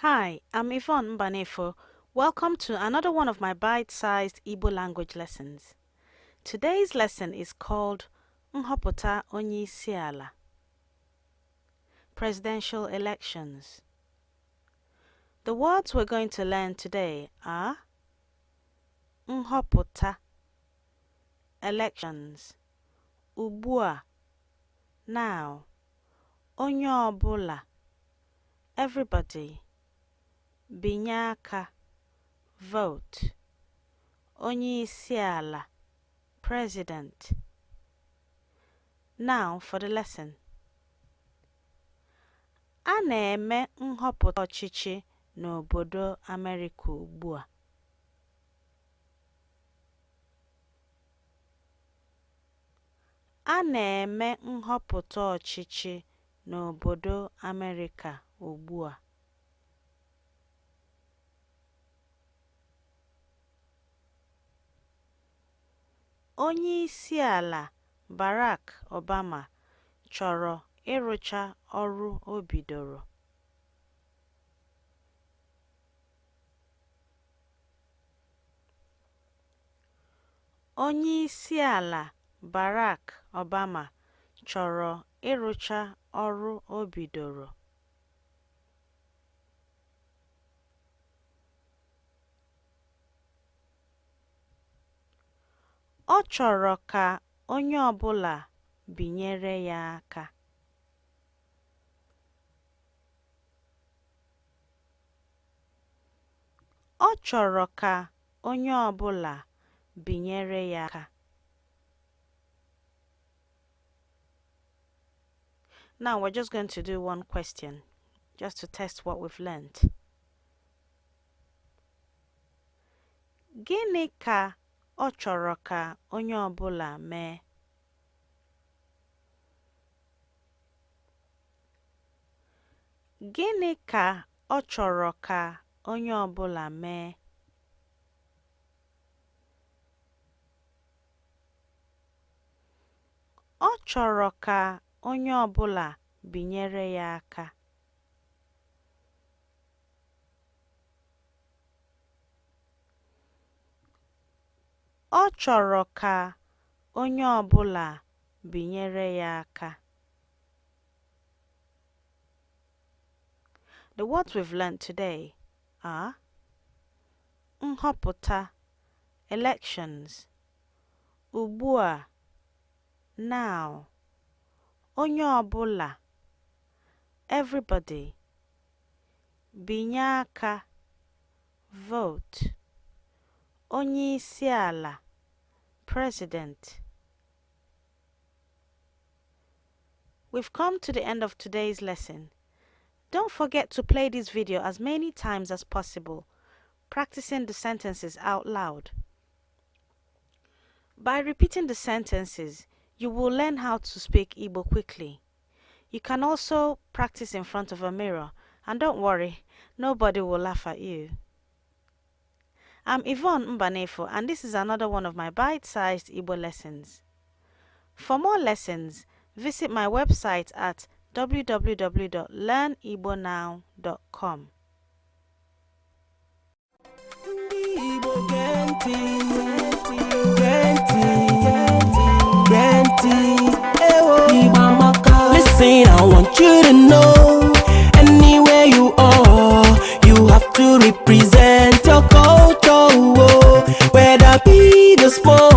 Hi, I'm Yvonne Mbanefo. Welcome to another one of my bite-sized Igbo language lessons. Today's lesson is called Nhọpụta Onye Isi, Presidential Elections. The words we're going to learn today are Nhọpụta, elections, Ugbua, now, Onye Ọbụla, everybody, Binye aka, vote, Onye Isi, president. Now for the lesson. A na-eme nhọpụta ọchịchị n'obodo America ugbua. A na-eme nhọpụta ọchịchị n'obodo America ugbua. Onye isi ala Barack Obama chọrọ ịrụcha ọrụ o bidoro. Onye isi ala Barack Obama chọrọ ịrụcha ọrụ o bidoro. Ọ chọrọ ka onye ọbụla binyere ya aka. Ọ chọrọ ka onye ọbụla binyere ya aka. Now we're just going to do one question, just to test what we've learned. Gịnị ka ọ chọrọ ka onye ọbụla mee? Gịnị ka ọ chọrọ ka onye ọbụla mee? Ọ chọrọ ka onye ọbụla binyere ya aka. Ọ chọrọ ka onye ọbụla binyere ya aka. The words we've learned today are Nhọpụta, elections, Ugbua, now, Onye Ọbụla, everybody, Binye aka, vote, Onye Isi ala, president. We've come to the end of today's lesson. Don't forget to play this video as many times as possible, practicing the sentences out loud. By repeating the sentences, you will learn how to speak Igbo quickly. You can also practice in front of a mirror, and don't worry, nobody will laugh at you. I'm Yvonne Mbanefo, and this is another one of my bite-sized Igbo lessons. For more lessons, visit my website at www.learnigbonow.com. Listen, I want you to know, anywhere you are, you have to represent your culture, whether big or small.